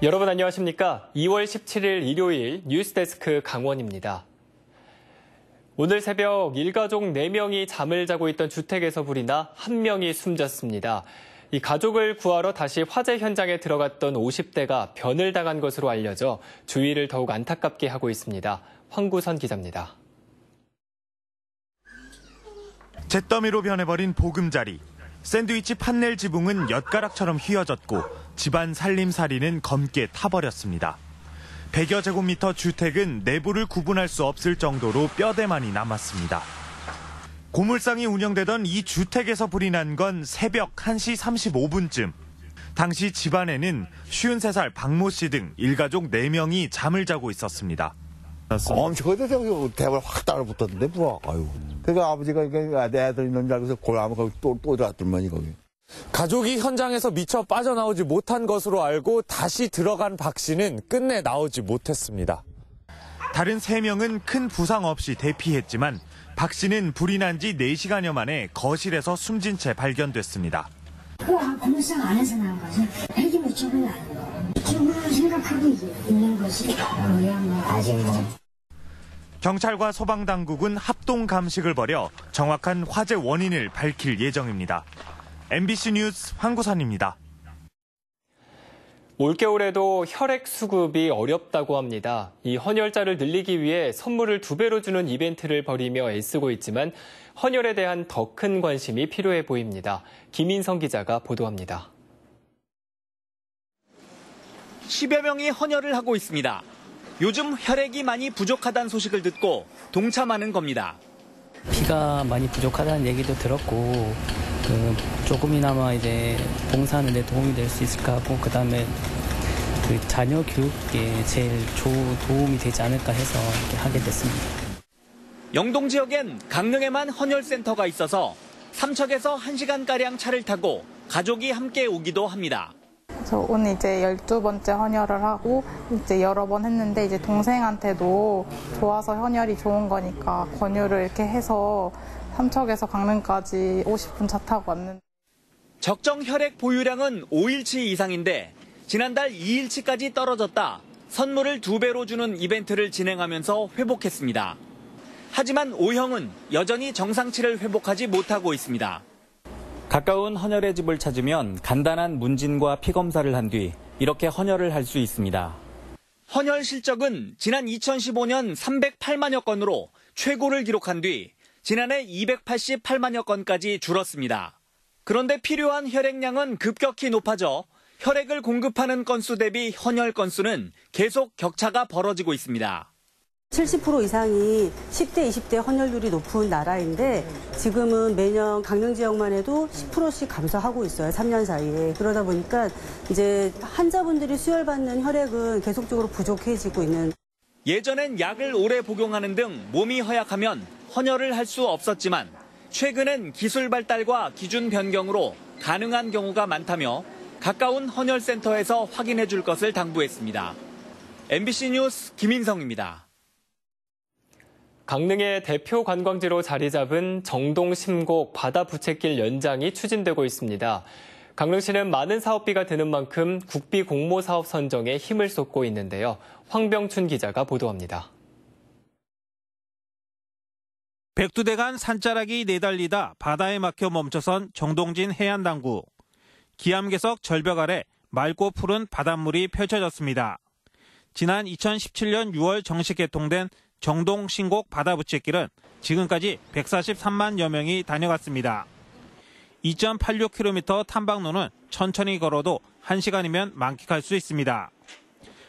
여러분 안녕하십니까? 2월 17일 일요일 뉴스데스크 강원입니다. 오늘 새벽 일가족 4명이 잠을 자고 있던 주택에서 불이 나 1명이 숨졌습니다. 이 가족을 구하러 다시 화재 현장에 들어갔던 50대가 변을 당한 것으로 알려져 주위를 더욱 안타깝게 하고 있습니다. 황구선 기자입니다. 잿더미로 변해버린 보금자리. 샌드위치 판넬 지붕은 엿가락처럼 휘어졌고 집안 살림살이는 검게 타버렸습니다. 100여 제곱미터 주택은 내부를 구분할 수 없을 정도로 뼈대만이 남았습니다. 고물상이 운영되던 이 주택에서 불이 난 건 새벽 1시 35분쯤. 당시 집안에는 53살 박모 씨 등 일가족 4명이 잠을 자고 있었습니다. 엄청 거대하게 대발 확 따라붙었는데 뭐야. 아유. 그래서 아버지가 내 애들 있는 줄 알고서 골라면 거기 또 들어갔더만이 거기. 가족이 현장에서 미처 빠져나오지 못한 것으로 알고 다시 들어간 박 씨는 끝내 나오지 못했습니다. 다른 3명은 큰 부상 없이 대피했지만 박 씨는 불이 난 지 4시간여 만에 거실에서 숨진 채 발견됐습니다. 고물상 안에서 나온 거지. 헬기 무척은 아니고 죽음을 생각하고 있는 것이 아직 경찰과 소방당국은 합동 감식을 벌여 정확한 화재 원인을 밝힐 예정입니다. MBC 뉴스 황구선입니다. 올겨울에도 혈액 수급이 어렵다고 합니다. 이 헌혈자를 늘리기 위해 선물을 2배로 주는 이벤트를 벌이며 애쓰고 있지만 헌혈에 대한 더 큰 관심이 필요해 보입니다. 김인성 기자가 보도합니다. 10여 명이 헌혈을 하고 있습니다. 요즘 혈액이 많이 부족하다는 소식을 듣고 동참하는 겁니다. 피가 많이 부족하다는 얘기도 들었고 조금이나마 이제 봉사하는 데 도움이 될 수 있을까 하고 그다음에 자녀 교육에 제일 도움이 되지 않을까 해서 이렇게 하게 됐습니다. 영동 지역엔 강릉에만 헌혈센터가 있어서 삼척에서 1시간가량 차를 타고 가족이 함께 오기도 합니다. 저 오늘 이제 12번째 헌혈을 하고 이제 여러 번 했는데 이제 동생한테도 좋아서 헌혈이 좋은 거니까 권유를 이렇게 해서 삼척에서 강릉까지 50분 차 타고 왔는데. 적정 혈액 보유량은 5일치 이상인데 지난달 2일치까지 떨어졌다 선물을 2배로 주는 이벤트를 진행하면서 회복했습니다. 하지만 O형은 여전히 정상치를 회복하지 못하고 있습니다. 가까운 헌혈의 집을 찾으면 간단한 문진과 피검사를 한 뒤 이렇게 헌혈을 할 수 있습니다. 헌혈 실적은 지난 2015년 308만여 건으로 최고를 기록한 뒤 지난해 288만여 건까지 줄었습니다. 그런데 필요한 혈액량은 급격히 높아져 혈액을 공급하는 건수 대비 헌혈 건수는 계속 격차가 벌어지고 있습니다. 70% 이상이 10대, 20대 헌혈률이 높은 나라인데 지금은 매년 강릉 지역만 해도 10%씩 감소하고 있어요. 3년 사이에. 그러다 보니까 이제 환자분들이 수혈받는 혈액은 계속적으로 부족해지고 있는. 예전엔 약을 오래 복용하는 등 몸이 허약하면 헌혈을 할 수 없었지만 최근엔 기술 발달과 기준 변경으로 가능한 경우가 많다며 가까운 헌혈센터에서 확인해 줄 것을 당부했습니다. MBC 뉴스 김인성입니다. 강릉의 대표 관광지로 자리 잡은 정동 심곡 바다 부채길 연장이 추진되고 있습니다. 강릉시는 많은 사업비가 드는 만큼 국비 공모 사업 선정에 힘을 쏟고 있는데요. 황병춘 기자가 보도합니다. 백두대간 산자락이 내달리다 바다에 막혀 멈춰선 정동진 해안당구. 기암괴석 절벽 아래 맑고 푸른 바닷물이 펼쳐졌습니다. 지난 2017년 6월 정식 개통된 정동 신곡 바다 부채길은 지금까지 143만여 명이 다녀갔습니다. 2.86km 탐방로는 천천히 걸어도 1시간이면 만끽할 수 있습니다.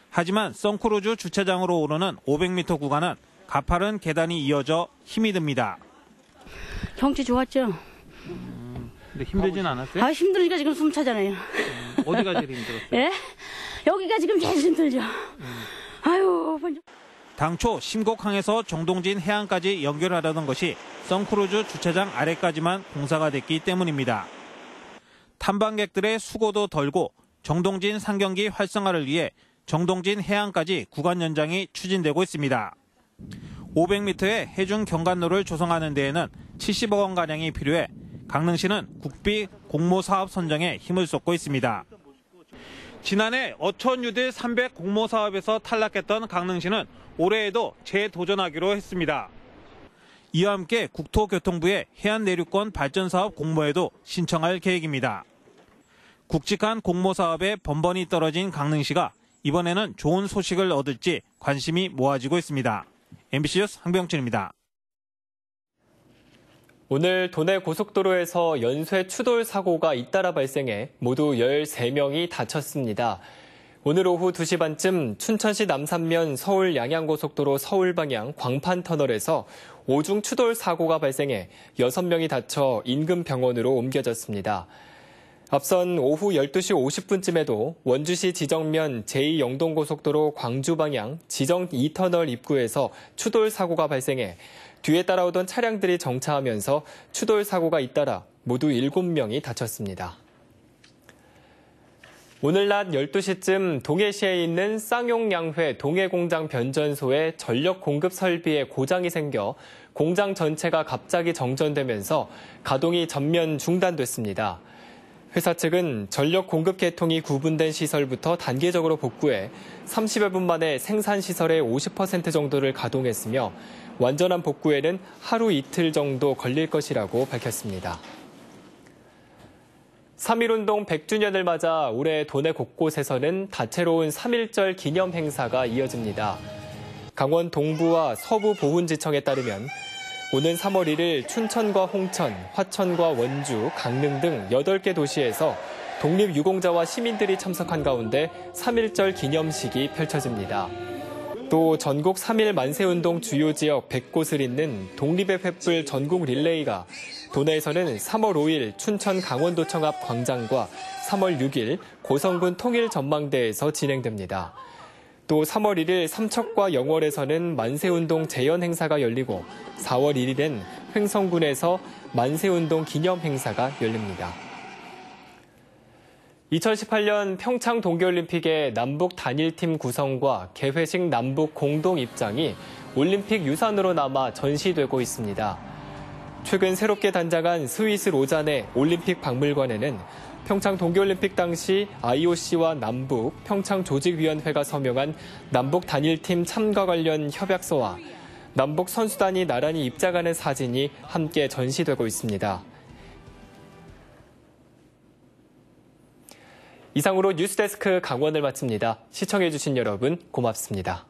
하지만 선크루즈 주차장으로 오르는 500m 구간은 가파른 계단이 이어져 힘이 듭니다. 경치 좋았죠? 근데 힘들진 않았어요? 힘드니까 지금 숨 차잖아요. 어디가 제일 힘들었어요? 예? 여기가 지금 제일 힘들죠. 아유. 당초 심곡항에서 정동진 해안까지 연결하려던 것이 선크루즈 주차장 아래까지만 공사가 됐기 때문입니다. 탐방객들의 수고도 덜고 정동진 상경기 활성화를 위해 정동진 해안까지 구간 연장이 추진되고 있습니다. 500m의 해중 경관로를 조성하는 데에는 70억 원가량이 필요해 강릉시는 국비 공모 사업 선정에 힘을 쏟고 있습니다. 지난해 어촌유들 300 공모 사업에서 탈락했던 강릉시는 올해에도 재도전하기로 했습니다. 이와 함께 국토교통부의 해안내륙권 발전사업 공모에도 신청할 계획입니다. 굵직한 공모 사업에 번번이 떨어진 강릉시가 이번에는 좋은 소식을 얻을지 관심이 모아지고 있습니다. MBC 뉴스 황병진입니다. 오늘 도내 고속도로에서 연쇄 추돌 사고가 잇따라 발생해 모두 13명이 다쳤습니다. 오늘 오후 2시 반쯤 춘천시 남산면 서울 양양고속도로 서울 방향 광판터널에서 오중 추돌 사고가 발생해 6명이 다쳐 인근 병원으로 옮겨졌습니다. 앞선 오후 12시 50분쯤에도 원주시 지정면 제2영동고속도로 광주 방향 지정 2터널 입구에서 추돌 사고가 발생해 뒤에 따라오던 차량들이 정차하면서 추돌 사고가 잇따라 모두 7명이 다쳤습니다. 오늘 낮 12시쯤 동해시에 있는 쌍용양회 동해공장 변전소에 전력 공급 설비에 고장이 생겨 공장 전체가 갑자기 정전되면서 가동이 전면 중단됐습니다. 회사 측은 전력 공급 계통이 구분된 시설부터 단계적으로 복구해 30여 분 만에 생산시설의 50% 정도를 가동했으며 완전한 복구에는 하루 이틀 정도 걸릴 것이라고 밝혔습니다. 3.1운동 100주년을 맞아 올해 도내 곳곳에서는 다채로운 3.1절 기념 행사가 이어집니다. 강원 동부와 서부 보훈지청에 따르면 오는 3월 1일 춘천과 홍천, 화천과 원주, 강릉 등 8개 도시에서 독립유공자와 시민들이 참석한 가운데 3.1절 기념식이 펼쳐집니다. 또 전국 3.1 만세운동 주요 지역 100곳을 잇는 독립의 횃불 전국 릴레이가 도내에서는 3월 5일 춘천 강원도청 앞 광장과 3월 6일 고성군 통일전망대에서 진행됩니다. 또 3월 1일 삼척과 영월에서는 만세운동 재연 행사가 열리고 4월 1일엔 횡성군에서 만세운동 기념 행사가 열립니다. 2018년 평창 동계올림픽의 남북 단일팀 구성과 개회식 남북 공동 입장이 올림픽 유산으로 남아 전시되고 있습니다. 최근 새롭게 단장한 스위스 로잔의 올림픽 박물관에는 평창 동계올림픽 당시 IOC와 남북 평창조직위원회가 서명한 남북 단일팀 참가 관련 협약서와 남북 선수단이 나란히 입장하는 사진이 함께 전시되고 있습니다. 이상으로 뉴스데스크 강원을 마칩니다. 시청해주신 여러분 고맙습니다.